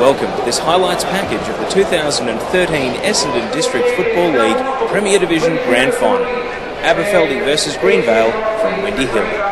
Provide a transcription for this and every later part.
Welcome to this highlights package of the 2013 Essendon District Football League Premier Division Grand Final. Aberfeldie versus Greenvale from Windy Hill.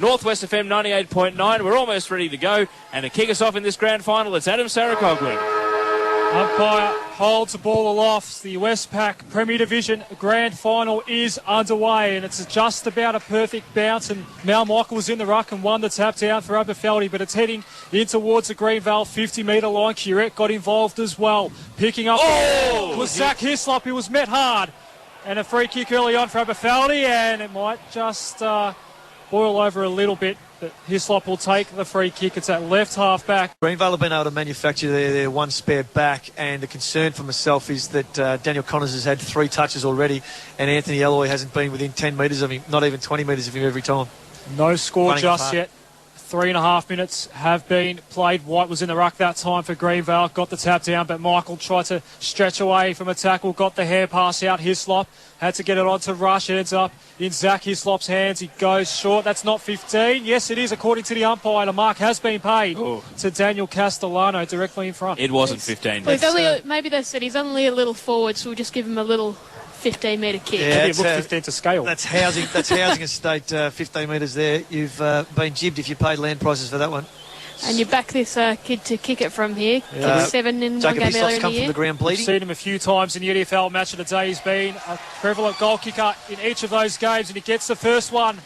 North West FM 98.9, we're almost ready to go, and to kick us off in this grand final, it's Adem Saricaoglu. Umpire holds the ball aloft. The Westpac Premier Division Grand Final is underway, and it's just about a perfect bounce, and Mal Michael was in the ruck and won the tap down for Aberfeldie, but it's heading in towards the Greenvale 50-metre line. Curette got involved as well. Picking up was Zach Hislop, who was met hard, and a free kick early on for Aberfeldie, and it might just boil over a little bit, but Hislop will take the free kick. It's at left half back. Greenvale have been able to manufacture their one spare back, and the concern for myself is that Daniel Connors has had 3 touches already, and Anthony Alloy hasn't been within 10 metres of him, not even 20 metres of him every time. No score just yet. 3.5 minutes have been played. White was in the ruck that time for Greenvale, got the tap down, but Michael tried to stretch away from a tackle, got the hair pass out. Hislop had to get it on to Rush. It ends up in Zach Hislop's hands. He goes short. That's not 15. Yes, it is, according to the umpire. The mark has been paid to Daniel Castellano directly in front. It wasn't 15. Well, maybe they said he's only a little forward, so we'll just give him a little 15-metre kick. Yeah, it looked 15 to scale. That's housing estate, 15 metres there. You've been jibbed if you paid land prices for that one. And you back this kid to kick it from here. Kick 7 in one game earlier in the year. From the ground bleeding. We've seen him a few times in the EDFL match of the day. He's been a prevalent goal kicker in each of those games, and he gets the first one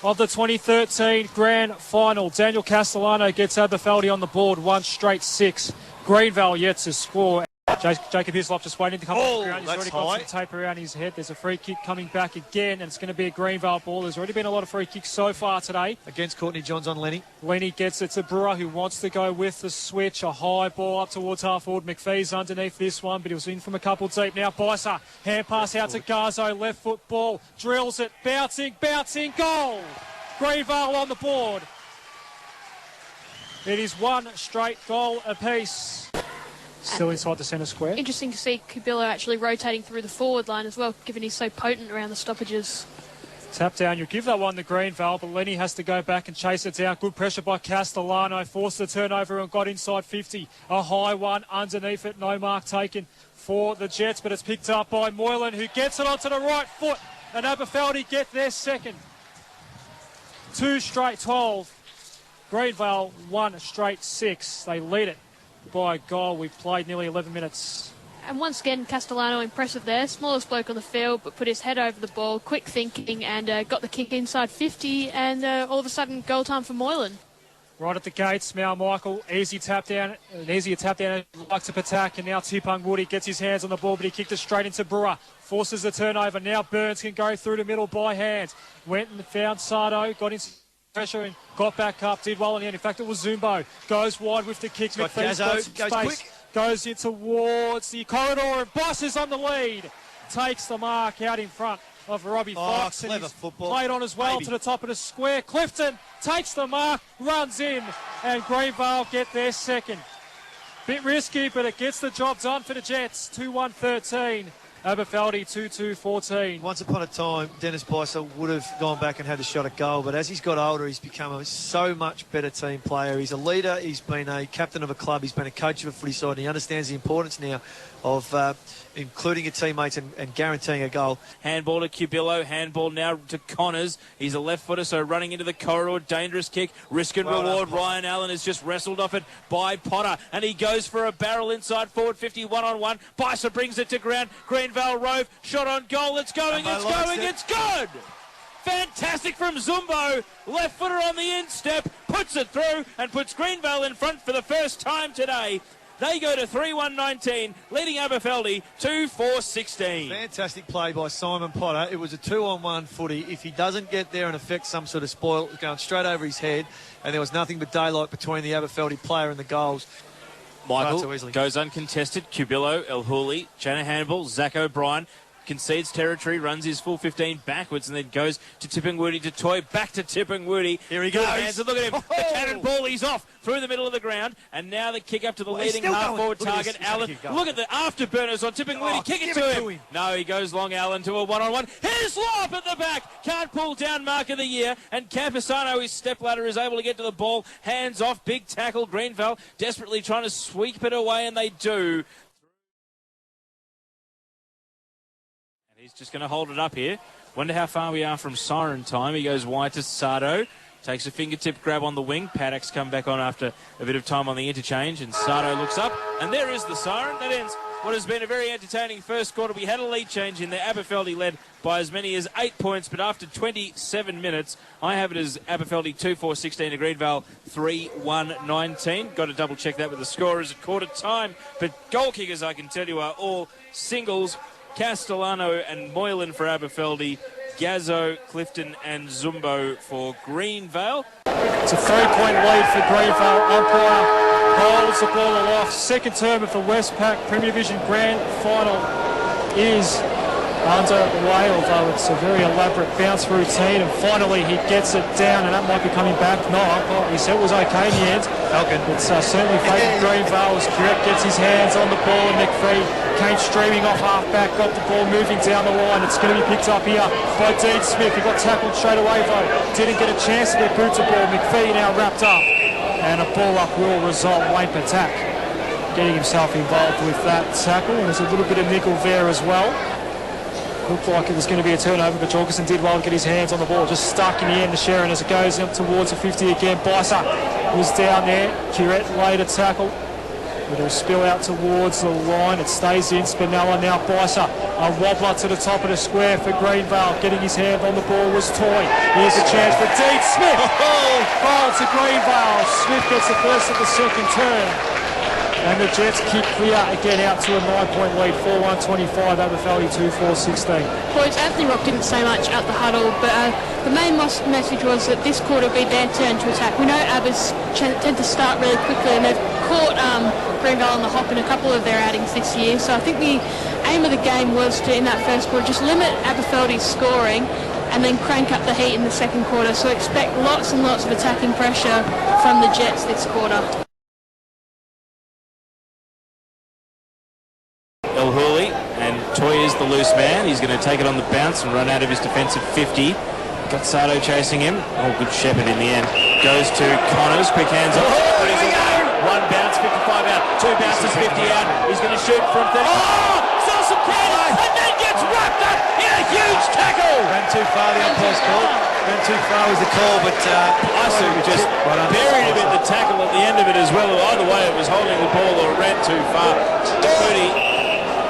of the 2013 Grand Final. Daniel Castellano gets Aberfeldie on the board, 1 straight 6. Greenvale yet to score. Jacob Hislop just waiting to come off the ground. He's already got some tape around his head. There's a free kick coming back again, and it's going to be a Greenvale ball. There's already been a lot of free kicks so far today. Against Courtney Johns on Lenny. Lenny gets it to Brewer, who wants to go with the switch. A high ball up towards half forward. McPhee's underneath this one, but he was in from a couple deep. Now Bicer, hand pass out to Garzo, left foot ball. Drills it, bouncing, goal! Greenvale on the board. It is 1 straight goal apiece. Still inside the centre square. Interesting to see Kubillo actually rotating through the forward line as well, given he's so potent around the stoppages. Tap down, you'll give that one to Greenvale, but Lenny has to go back and chase it down. Good pressure by Castellano, forced the turnover and got inside 50. A high one underneath it, no mark taken for the Jets, but it's picked up by Moylan, who gets it onto the right foot, and Aberfeldie get their second. 2 straight 12. Greenvale 1 straight 6. They lead it by a goal. We've played nearly 11 minutes. And once again, Castellano impressive there. Smallest bloke on the field, but put his head over the ball, quick thinking, and got the kick inside 50, and all of a sudden, goal time for Moylan. Right at the gates, Mal Michael, easier tap down, likes to attack, and now Tipung Woody gets his hands on the ball, but he kicked it straight into Brewer. Forces the turnover. Now Burns can go through the middle by hand. Went and found Sardo, got into pressure and got back up, did well in the end. In fact, it was Zumbo. Goes wide with the kick. Goes in towards the corridor, and Boss is on the lead. Takes the mark out in front of Robbie Fox. Clever and football. Played on as well to the top of the square. Clifton takes the mark, runs in, and Greenvale get their second. Bit risky, but it gets the job done for the Jets. 2-1-13. Aberfeldie 2-2-14. Once upon a time, Dennis Bicer would have gone back and had a shot at goal, but as he's got older, he's become a so much better team player. He's a leader, he's been a captain of a club, he's been a coach of a footy side, and he understands the importance now of including your teammates and guaranteeing a goal. Handball to Cubillo, handball now to Connors. He's a left footer, so running into the corridor, dangerous kick, risk and reward. Ryan Allen has just wrestled off it by Potter, and he goes for a barrel inside forward 50, 1-on-1. Bicer brings it to ground. Greenvale Rove, shot on goal, it's going, it's good! Fantastic from Zumbo, left footer on the instep, puts it through and puts Greenvale in front for the first time today. They go to 3-1-19, leading Aberfeldie 2-4-16. Fantastic play by Simon Potter. It was a 2-on-1 footy. If he doesn't get there and affect some sort of spoil, it's going straight over his head, and there was nothing but daylight between the Aberfeldie player and the goals. Michael goes uncontested. Cubillo, El Hooley, Channer handball, Zach O'Brien. Concedes territory, runs his full 15 backwards, and then goes to Tippingwoody to Toy, back to Tippingwoody. Here he goes. Hands, look at him. The cannonball, he's off through the middle of the ground, and now the kick up to the leading half-forward target, Allen. Look at the afterburners on Tippingwoody. Kick it to him. No, he goes long, Allen, to a one-on-one. Here's Lob at the back. Can't pull down mark of the year, and Camposano, his stepladder, is able to get to the ball. Hands off, big tackle. Greenvale desperately trying to sweep it away, and they do. He's just going to hold it up here. Wonder how far we are from siren time. He goes wide to Sardo. Takes a fingertip grab on the wing. Paddock's come back on after a bit of time on the interchange. And Sardo looks up. And there is the siren. That ends what has been a very entertaining first quarter. We had a lead change in there. Aberfeldie led by as many as 8 points. But after 27 minutes, I have it as Aberfeldie 2-4-16 to Greenvale 3-1-19. Got to double check that with the scorers at quarter time. But goal kickers, I can tell you, are all singles. Castellano and Moylan for Aberfeldie, Gazzo, Clifton and Zumbo for Greenvale. It's a 3-point lead for Greenvale. Umpire holds the ball aloft. Second term of the Westpac Premier Division Grand Final is underway, although it's a very elaborate bounce routine, and finally he gets it down, and that might be coming back. No, he said it was okay in the end. It's certainly favoured Greenvale as Curette gets his hands on the ball, and McPhee came streaming off half-back, got the ball moving down the line. It's going to be picked up here by Dean Smith. He got tackled straight away though. Didn't get a chance to get boots of ball. McPhee now wrapped up, and a ball up will result. Wayne Patak getting himself involved with that tackle, and there's a little bit of nickel there as well. Looked like it was going to be a turnover, but Jorgensen did well to get his hands on the ball. Just stuck in the end to Sharon as it goes up towards the 50 again. Bicer was down there. Curette laid a tackle. It'll spill out towards the line. It stays in. Spinella now Bicer. A wobbler to the top of the square for Greenvale. Getting his hand on the ball was Toy. Here's a chance for Dean Smith. Foul to Greenvale. Smith gets the first of the second turn. And the Jets kick clear again out to a 9-point lead, 4-1-25, Aberfeldie 2-4-16. Boys, Anthony Rock didn't say much at the huddle, but the main message was that this quarter would be their turn to attack. We know Abbas tend to start really quickly, and they've caught Greenvale on the hop in a couple of their outings this year. So I think the aim of the game was to, in that first quarter, just limit Aberfeldie's scoring and then crank up the heat in the second quarter. So expect lots and lots of attacking pressure from the Jets this quarter. El Hooley, and Toy is the loose man. He's going to take it on the bounce and run out of his defensive 50. Got Sardo chasing him. Oh, good shepherd in the end. Goes to Connors, quick hands off. One bounce, 55 out. Two bounces, 50 out. He's going to shoot from 30. Oh! Sells some cans and then gets wrapped up in a huge tackle. Ran too far, the umpire's call. Ran too far was the call, but Isu just buried him in the tackle at the end of it as well. Either way, it was holding the ball or ran too far. 30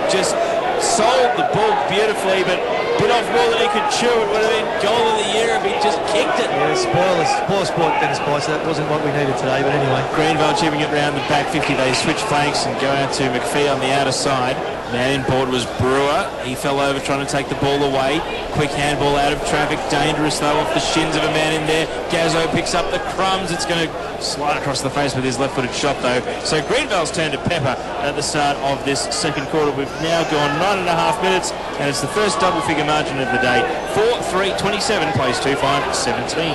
just sold the ball beautifully, but bit off more than he could chew. It would have been goal of the year if he just kicked it. Yeah, spoiler sport, Dennis Bicer. That wasn't what we needed today, but anyway. Greenvale chipping it round the back 50. They switch flanks and go out to McPhee on the outer side. Man in board was Brewer. He fell over trying to take the ball away. Quick handball out of traffic. Dangerous though, off the shins of a man in there. Gazzo picks up the crumbs. It's going to slide across the face with his left-footed shot though. So Greenvale's turn to pepper at the start of this second quarter. We've now gone 9.5 minutes, and it's the first double-figure margin of the day. 4-3-27 plays 2-5-17.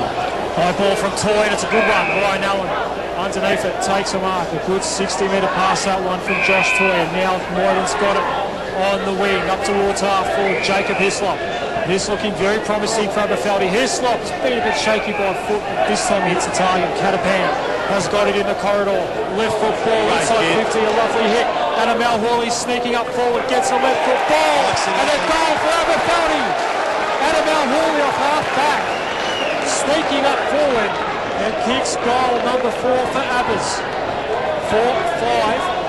High ball from Toy, and it's a good one. Ryan Allen underneath it takes a mark. A good 60-metre pass, that one from Josh Toy, and now Moylan's got it. on the wing, up towards half forward, Jacob Hislop. This looking very promising for Aberfeldie. Hislop's been a bit shaky by foot, but this time he hits the target. Catapan has got it in the corridor. Left foot ball inside 50, a lovely hit. Adam Malhawley sneaking up forward, gets a left foot ball, and a goal for Aberfeldie. Adam Malhawley off half back, sneaking up forward, and kicks goal number 4 for Abbas. 4-5.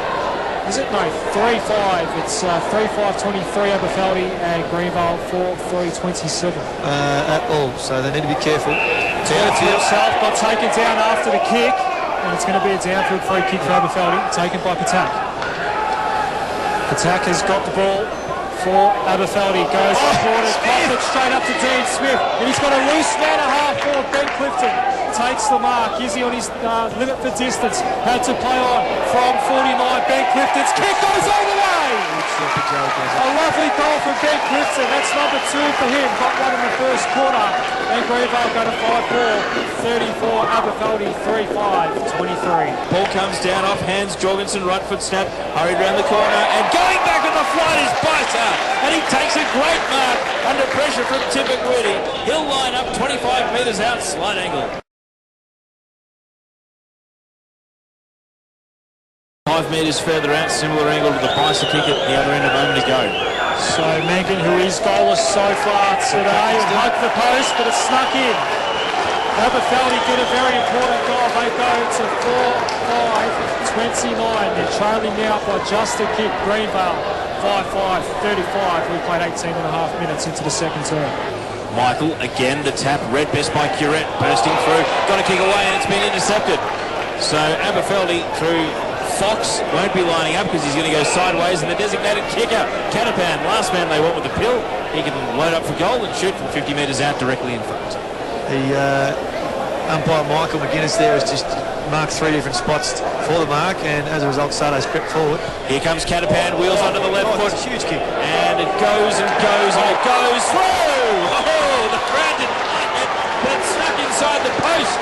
Is it? No, 3-5. It's 3-5-23 Aberfeldie and Greenvale 4-3-27. At all, so they need to be careful. Teo himself got taken down after the kick, and it's going to be a downfield free kick for Aberfeldie, taken by Patak. Patak has got the ball for Aberfeldie, goes forward and pops it straight up to Dean Smith, and he's got a loose man and a half forward. Ben Clifton takes the mark. Is he on his limit for distance? Had to play on from 49. Ben Clifton's kick goes all the way. A lovely goal from Ben Clifton. That's number 2 for him. Got one in the first quarter. And Greenvale go to 5-4. 34 Aberfeldie 3-5-23. Ball comes down off hands. Jorgensen, right foot snap, hurried round the corner, and going back on the flight is Biter, and he takes a great mark under pressure from Tim McWitty. He'll line up 25 metres out, slight angle. 5 metres further out, similar angle to the Biter kick at the other end a moment ago. So Mangan, who is goalless so far today, hugged the post, but it's snuck in. Aberfeldie get a very important goal. They go to 4-5-29. They're trailing now by just a kick. Greenvale 5-5-35. We played 18 and a half minutes into the second term. Michael, again, the tap, read best by Curette, bursting through, got a kick away and it's been intercepted. So Aberfeldie through Fox won't be lining up because he's going to go sideways, and the designated kicker, Catapan, last man they want with the pill. He can load up for goal and shoot from 50 metres out directly in front. The umpire Michael McGuinness there has just marked 3 different spots for the mark, and as a result Sardo's crept forward. Here comes Catapan, wheels onto the left foot. It's a huge kick. And it goes and goes and it goes through! Oh, the crowd didn't like it, but it snuck inside the post.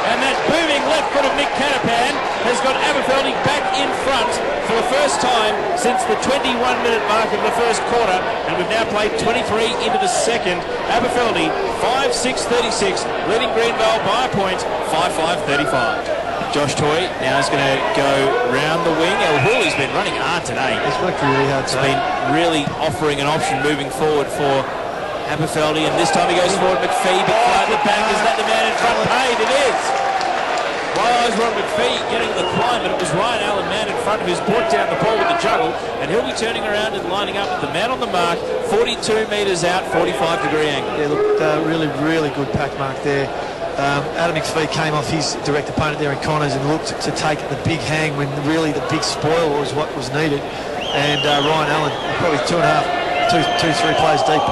And that booming left foot of Nick Catapan has got Aberfeldie back in front for the first time since the 21-minute mark of the first quarter, and we've now played 23 into the second. Aberfeldie 5-6-36, leading Greenvale by a point, 5-5-35. Josh Toy now is going to go round the wing. El Hooley's been running hard today. He's worked really hard today. He's been really offering an option moving forward for Aberfeldie, and this time he goes forward. McPhee, big fly at the back. Is that the man in front? Paid, it is. My eyes were on McPhee getting the climb, but it was Ryan Allen, man in front, who's brought down the ball with the juggle, and he'll be turning around and lining up with the man on the mark, 42 metres out, 45-degree angle. Yeah, look, really, really good pack mark there. Adam McPhee came off his direct opponent there in Connors and looked to take the big hang when really the big spoil was what was needed. And Ryan Allen, probably 2, 3 players deep.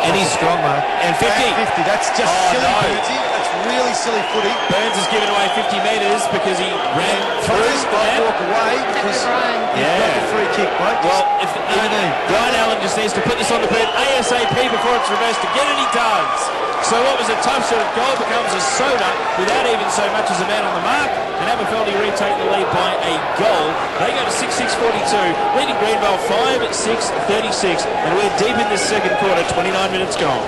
And he's strong, mark. And 50. 50, that's just silly, no. Burnsy. That's really silly footy. Burns has given away 50 metres because he ran through the man. Walk away because he's got the free kick, mate. Well, if Ryan Allen just needs to put this on the boot ASAP before it's reversed again, and he does. So what was a tough shot of goal becomes a soda without even so much as a man on the mark, and Aberfeldie retake the lead by a goal. They go to 6-6-42, leading Greenvale 5-6-36, and we're deep in this second quarter, 29 minutes gone.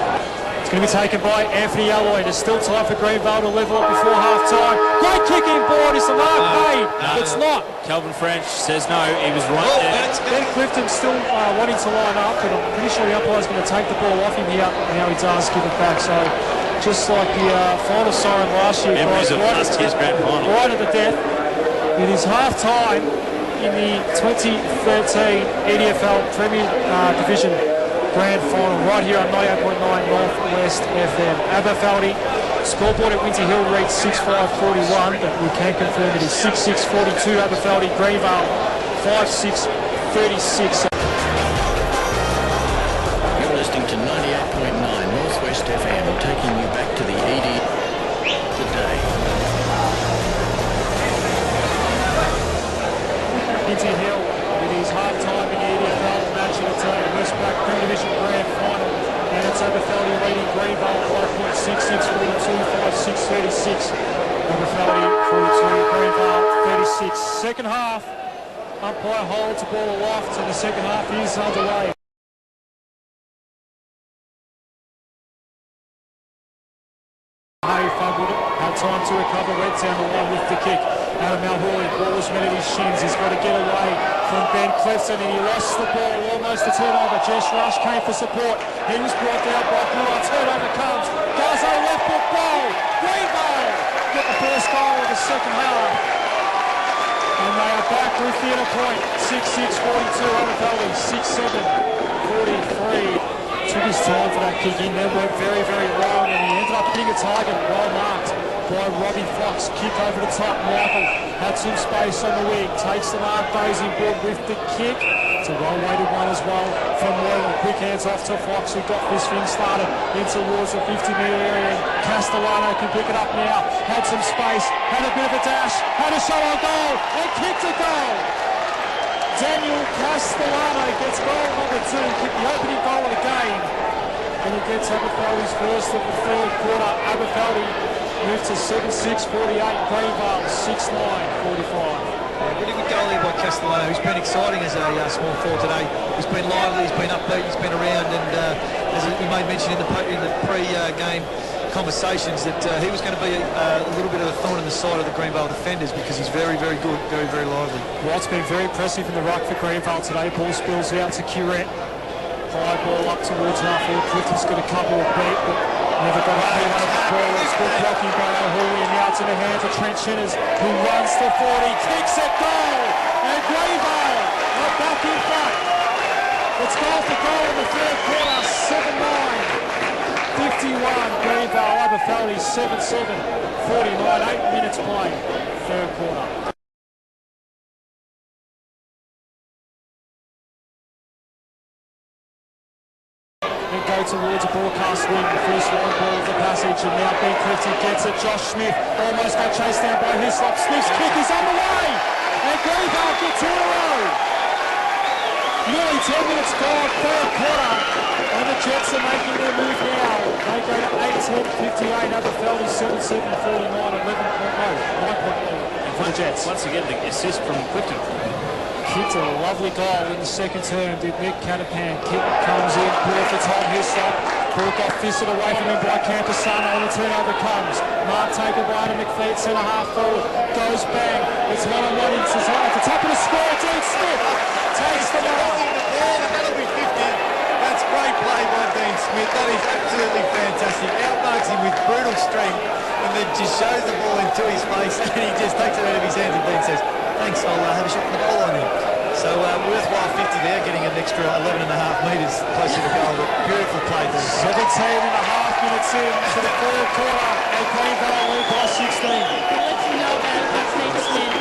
It's going to be taken by Anthony Alloy. There's still time for Greenvale to level up before half-time. Great kicking board. Is the mark made? It's not. Calvin French says no. He was right there. Ben Clifton's still wanting to line up, but I'm pretty sure the umpire's going to take the ball off him here. Now he does give it back. So just like the final siren last year, memories of last year's grand final. Right at the death. It is half-time in the 2013 EDFL Premier Division Grand Final right here on 98.9 North West FM. Aberfeldie scoreboard at Windsor Hill reads 6-5-41, but we can confirm it is 6-6-42. Aberfeldie, Greenvale 5-6-36. You're listening to 98.9 North West FM, taking you back to the ED today. Windsor Hill, it is half-time in the EDFL match of the day. Westpac Premier Division Grand Final, and it's Aberfeldie leading Greenvale 5.66-42, 5-6-36. Aberfeldie 42, Greenvale 36. Second half Umpire holds the ball aloft, and the second half is underway. Hay fumbled it, had time to recover, went down the line with the kick. Adam Malhooley, ball was met at his shins. He's got to get away from Ben Clifton, and he lost the ball, almost a turnover. Jess Rush came for support. He was brought down by Brewer. Turnover comes. Garzo left foot goal. Greenvale got the first goal of the second half. And they are back within a point. 6-6, 42, Aberfeldie, 6-7, 43. Took his time for that kick in there, went very, very long, and he ended up hitting a target, well marked by Robbie Fox. Kick over the top, Michael had some space on the wing, takes the mark, goes in board with the kick. It's a well-weighted one as well from Moylan. Quick hands off to Fox, who got this thing started in towards the 50-metre area. Castellano can pick it up now, had some space, had a bit of a dash, had a shot on goal, and kicked a goal. Daniel Castellano gets goal number 2, kicked the opening goal of the game, and he gets Aberfeldie's first of the third quarter. Aberfeldie moved to 7-6, 48, Greenvale 6-9, 45. Really good goal here by Castellano, who's been exciting as a small forward today. He's been lively, he's been upbeat, he's been around, and as we made mention in the pre-game conversations that he was going to be a little bit of a thorn in the side of the Greenvale defenders, because he's very, very good, very, very lively. Well, it's been very impressive in the ruck for Greenvale today. Ball spills out to Curette. High ball up towards half-forward. Clifton's got a couple of beat, but never got a beat on the ball. It's good blocking by Malhooley, and now it's in the hands of Trent Shinners, who runs to 40, kicks it, goal! And Greenvale are back in front. It's goal for goal in the third quarter, 7-9. 51, Greenvale, Aberfeldie, 7-7, 49, 8 minutes played, third quarter. Then go towards a broadcast wing, the first long ball of the passage, and now Ben Clifton gets it. Josh Smith almost got chased down by Hislop. Smith's kick is on the way, and Greenvale get 2 in a row. Nearly 10 minutes gone, third quarter, and the Jets are making their move now. They go to 8-10, 58, Aberfeldie 7-7, 49, 11 point lead, 9 point lead for the Jets. Once again, the assist from Clifton. Kicked a lovely goal in the second term, did Nick Catapan. Kick comes in, ball for Tom Hislop. Ball got fisted away from him by Campusano, and the turnover comes. Mark taken by Adam McPhee, centre half forward, goes bang. It's one-on-one, it's at the top of the score. Dean Smith takes the mark. That'll be 50. That's great play by Dean Smith. That is absolutely fantastic. Outmarks him with brutal strength, and then just shows the ball into his face, and he just takes it out of his hands, and Dean says, thanks, I'll have a shot at the ball on him. So worthwhile 50 there, getting an extra 11.5 metres closer to goal. But beautiful play there. 17.5 minutes in to the third quarter, and Greenvale lead by 16. Let's know about it. Let's need to stand.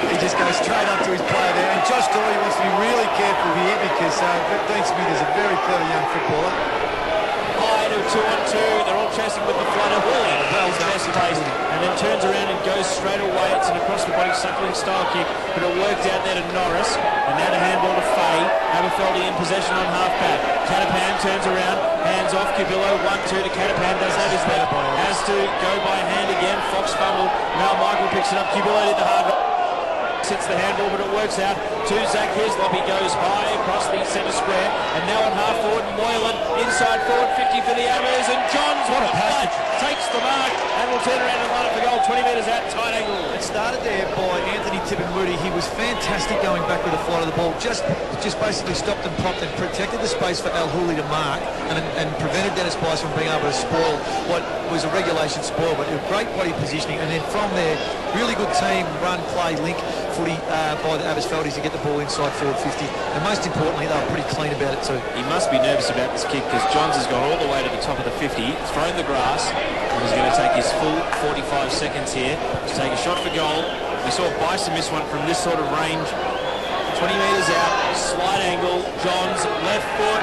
He just goes straight up to his player there, and Josh Dory wants to be really careful here, because Dean Smith is a very clever young footballer. High to 2-on-2, they're all chasing with the flutter. Hauling, Bell's best placed, and then turns around and goes straight away. It's an across-the-body suckling style kick, but it worked out there to Norris, and now to handball to Fay. Aberfeldie in possession on half-back. Catapan turns around, hands off Cabillo, 1-2 to Catapan, doesn't have his left, has to go by hand again. Fox fumbled, now Michael picks it up. Cabillo did the hard work. Sits the handball, but it works out to Zach Hislop. He goes high across the centre square, and now on half forward, Moylan inside forward, 50 for the Abbers, and Johns, what a pass, takes the mark and will turn around and line up for goal. 20 metres out, tight angle. It started there by Anthony Tippenwoody. He was fantastic going back with the flight of the ball. Just basically stopped and propped and protected the space for Al Hooley to mark, and prevented Dennis Price from being able to spoil what was a regulation spoil. But a great body positioning, and then from there, really good team run, play, link footy by the Aberfeldies to get the ball inside forward 50, and most importantly, they were pretty clean about it too. He must be nervous about this kick, because Johns has gone all the way to the top of the 50, thrown the grass, and he's going to take his full 45 seconds here to take a shot for goal. We saw Bison miss one from this sort of range. 20 metres out, slight angle, Johns, left foot,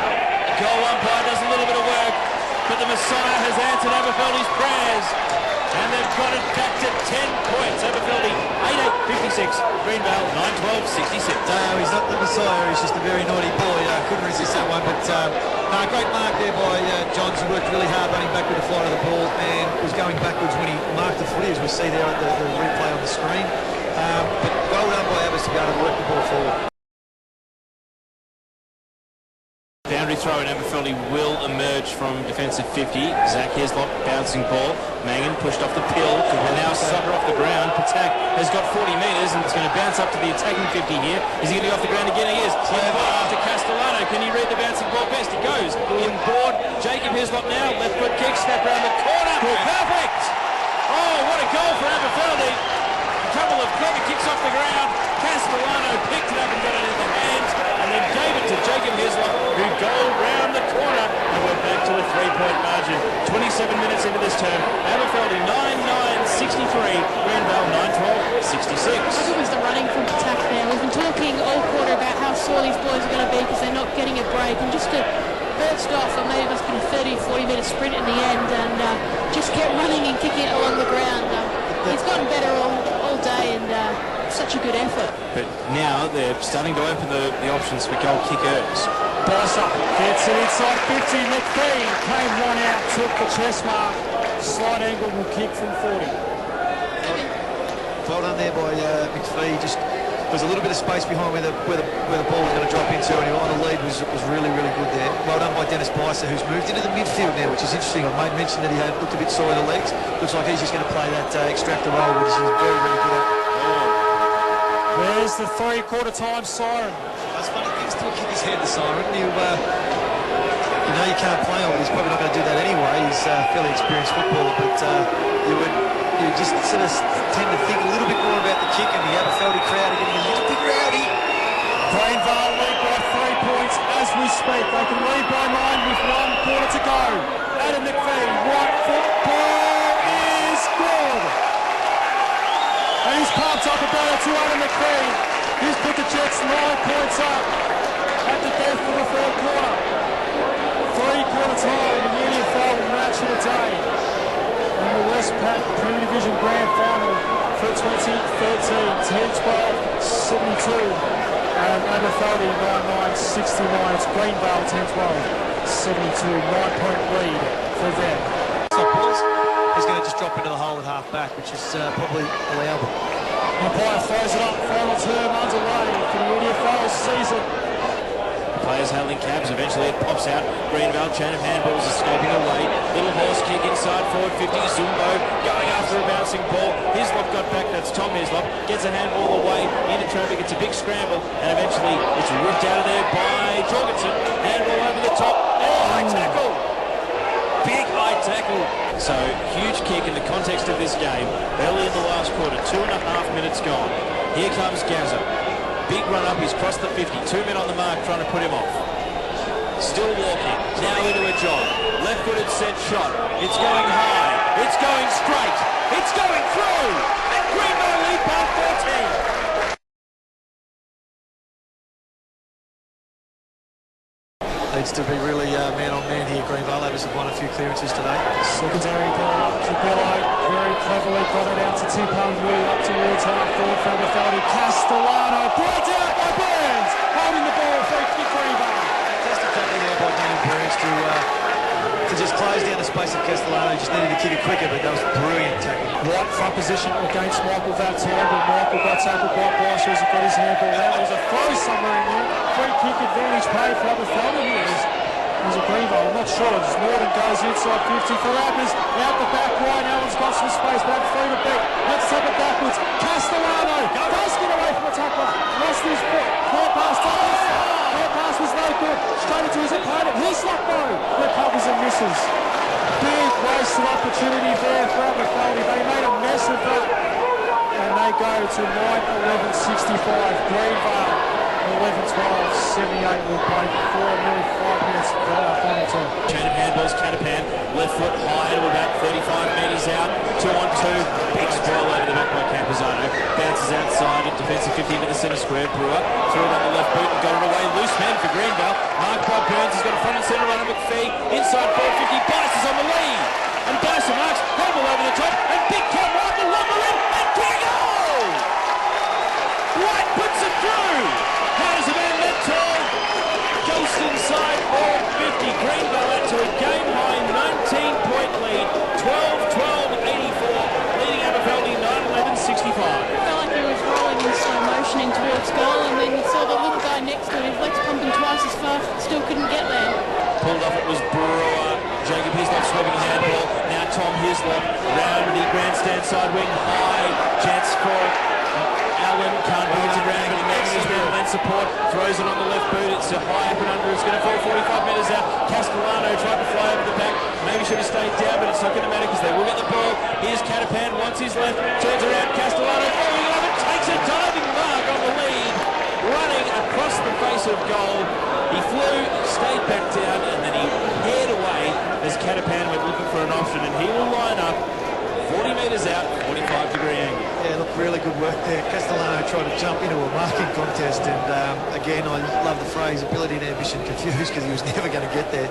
goal umpire does a little bit of work, but the Messiah has answered Aberfeldie's prayers, and they've got it back to 10 points. Aberfeldie 8-8, 56, Greenvale 9-12, 66. No, he's not the Messiah, he's just a very naughty boy. Couldn't resist that one, but great mark there by Johns, who worked really hard running back with the flight of the ball, and was going backwards when he marked the footy, as we see there at the replay on the screen. But well done by Abbas to be able to work the ball forward. Boundary throw and Aberfeldie will emerge from defensive 50. Zach Hislop bouncing ball. Mangan pushed off the pill and now soccer off the ground. Patak has got 40 metres and it's going to bounce up to the attacking 50 here. Is he going to go off the ground again? He is. To Castellano. Can he read the bouncing ball best? He goes inboard. Jacob Hislop now. Left foot kick. Snap around the corner. Perfect! Oh, what a goal for Aberfeldie. A couple of clever kicks off the ground. Castellano picked it up and got it in the hands and then gave it to Jacob Hislop, who goal round the corner and we're back to a 3-point margin. 27 minutes into this term. Aberfeldie 9-9-63. Greenvale 9-12-66. I think it was the running from attack there. We've been talking all quarter about how sore these boys are going to be because they're not getting a break, and just to burst off, and maybe it must have been a 30-40 minute sprint in the end, and just kept running and kicking it along the ground. He's gotten better all day, and such a good effort. But now they're starting to open the options for goal kickers. Bossa gets it inside 50. McPhee came one out, took the chest mark. Slight angle will kick from 40. Well done there by McPhee. Just there's a little bit of space behind where the ball was going to drop into, and on the lead was really good there. Well done by Dennis Bicer, who's moved into the midfield now, which is interesting. I made mention that he had looked a bit sore in the legs. Looks like he's just going to play that extractor role, which he's very good at. There's the three-quarter time siren. That's funny, he can still kick his head, the siren. You know you can't play on, but he's probably not going to do that anyway. He's a fairly experienced footballer, but you just sort of tend to think a little bit more about the kick, and the Aberfeldie crowd are getting a little bit rowdy. Greenvale lead by 3 points as we speak. They can lead by 9 with 1 quarter to go. Adam McPhee, right foot, ball is good. And he's pumped up about it to Adam McPhee. He's put the Jets 9 points up at the death of the third quarter. 3-quarter time in the EDFL match of the day. And the Westpac Premier Division Grand Final for 2013, 10-12, 72. And Aberfeldie 9-9, 69. It's Greenvale 10-12, 72. 9-point lead for them. He's going to just drop into the hole at half back, which is probably allowable. Umpire throws it up. Final term underway for the EDFL season. Players handling cabs, eventually it pops out. Greenvale, chain of handballs escaping away. Little horse kick inside forward 50. Zumbo going after a bouncing ball. Hislop got back, that's Tom Hislop. Gets a handball away into traffic. It's a big scramble and eventually it's ripped out of there by Jorgensen. Handball over the top. Oh, high tackle! Big high tackle. So, huge kick in the context of this game. Early in the last quarter, 2.5 minutes gone. Here comes Gazza. Big run up, he's crossed the 50. 2 men on the mark trying to put him off. Still walking, now into a jog. Left-footed set shot. It's going high. It's going straight. It's going through. And Greenvale lead by 14. Needs to be really man-on-man here. Greenvale have won a few clearances today. Secondary ball up to Bello. Very cleverly got it out to Tipangu up towards half-court for Aberfeldie. Castellano brought out by Burns. Holding the ball for Greenvale. Fantastic tackle there by Daniel Burns to just close down the space of Castellano. Just needed to kick it quicker, but that was brilliant tackle. Right front position against Michael that time, but Michael got tackled by Bryce, who's got his handball out. There's a throw somewhere in there. Free kick advantage paid for Aberfeldie here. There's a Greenvale, I'm not sure. As Norton goes inside 50 for Abbas. Out the back line, Allen's got some space, but had 3 to beat. Let's take it backwards. Castellano does get away from the tackler. Lost his foot. Clear pass to Clear pass was no good. Straight into his opponent. He's not though. Recovers and misses. Big wasted opportunity there for Aberfeldie. They made a mess of that. And they go to 9-11-65. Greenvale 11-12, 78 will play 4 minutes for our final term. Chain of handballs, Catapan, left foot high to about 35 metres out. 2-on-2, big sprawl over the back by Campuzano. Bounces outside, defensive 50 into the centre square. Brewer threw it on the left boot and got it away. Loose man for Greenvale. Mark by Burns has got a front and centre run on McPhee. Inside 450, Bice is on the lead. And Bice marks, handball over the top, and big Cam White will lumber in, and kick goal! White puts it through! Has a man that tall. Ghost inside 450. Greenvale out to a game-high 19-point lead. 12-12-84. Leading Aberfeldie 9-11-65. I felt like he was Hislop. Round the grandstand side wing. High chance for Allen. Can't bounce it round, but Megan is there. Lend support. Throws it on the left boot. It's a high up and under. It's going to fall 45 metres out. Castellano tried to fly over the back. Maybe should have stayed down, but it's not going to matter because they will get the ball. Here's Catapan. Wants his left. Turns around. Castellano falling over. Takes a diving mark on the lead. Running across the face of goal. He flew, stayed back down, and then he paired away as Catapan went looking for an option, and he will line up 40 metres out, 45-degree angle. Yeah, look, really good work there. Castellano tried to jump into a marking contest, and again, I love the phrase ability and ambition confused because he was never going to get there.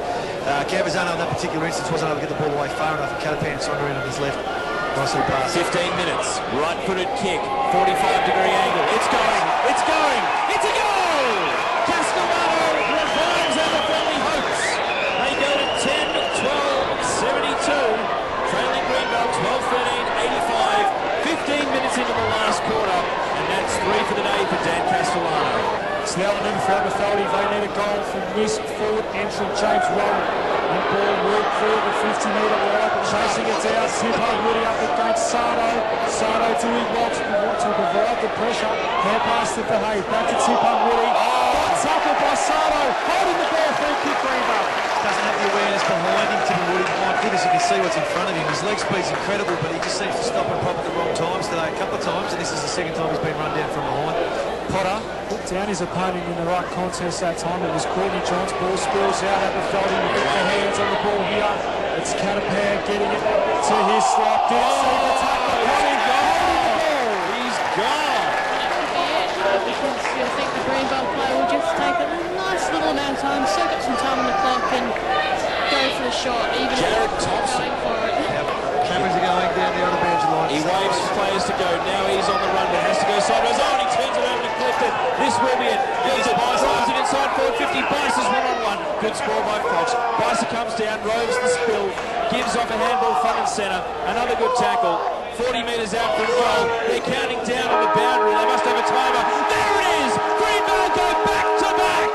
Cambazano in that particular instance wasn't able to get the ball away far enough, and Catapan swung around on his left. Nicely passed. 15 minutes, right-footed kick, 45-degree angle. It's going, it's going, it's a goal! Castellano revives Aberfeldie hopes. They go to 10-12-72, trailing Greenvale 12-13, 85, 15 minutes into the last quarter, and that's 3 for the day for Dan Castellano. It's now an for Aberfeldie. They need a goal from this forward entrant, James Rowan. And ball worked forward the 50-metre wide, but chasing it down. Tipper Woody up against Sardo. Sardo doing what to provide the pressure. Hand pass to Verhey. Back to Tipper Woody. Tackled by Sardo. Holding the ball, free kick Greenvale. Doesn't have the awareness behind him to be Woody. My goodness, you can see what's in front of him. His leg speed's incredible, but he just seems to stop and pop at the wrong times today. A couple of times, and this is the second time he's been run down from behind. Potter put down his opponent in the right contest that time. It was Courtney Johns. Ball spills out. Aberfeldie will get their hands on the ball here. It's Catapan getting it to Hislop. Didn't see the tackle coming. He's gone. Because you'll think the Greenvale player will just take a nice little amount of time, soak up some time on the clock and go for the shot, even Jared if Thompson. going for it. Cameras are going down the other boundary line. He waves for players to go. Now he's on the run, but has to go sideways. Oh, and he turns it over to Clifton. This will be it. Goes to Bice, drives it inside forward 50. Bice is one-on-one. Good score by Fox. Bice comes down, roves the spill, gives off a handball front and centre. Another good tackle. 40 metres out from goal. They're counting down on the boundary. They must have a timer. There it is! Greenvale go back to back!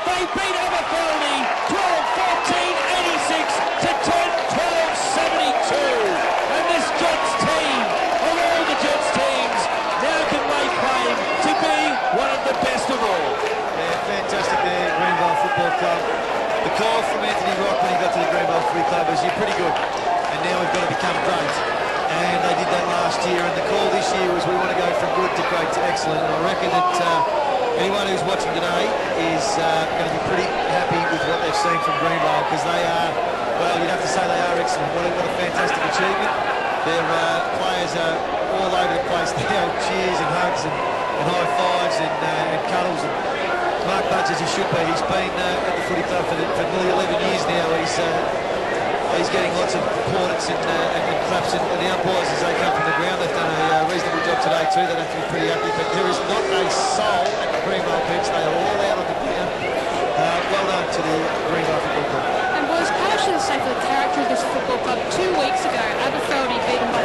They beat Aberfeldie 12-14, 86 to 10-12, 72. And this Jets team, of all the Jets teams, now can lay claim to be one of the best of all. Yeah, fantastic there, Greenvale Football Club. The call from Anthony Rock when he got to the Greenvale Footy Club was, you're pretty good, and now we've got to become great. And they did that last year, and the call this year was, we want to go from good to great to excellent. And I reckon that anyone who's watching today is going to be pretty happy with what they've seen from Greenvale, because they are, well, you'd have to say they are excellent. What a fantastic achievement. Their players are all over the place now, cheers and hugs and high fives and cuddles. And Mark Budge, as he should be, he's been at the footy club for nearly 11 years now. He's getting lots of plaudits and claps, and the umpires, as they come from the ground, they've done a reasonable job today too. They don't have to be pretty happy, but there is not a soul at the Greenvale pitch. They are all out on the ground. Well done to the Greenvale Football Club. And boys, can I should say for the character of this football club, 2 weeks ago, Aberfeldie beat them by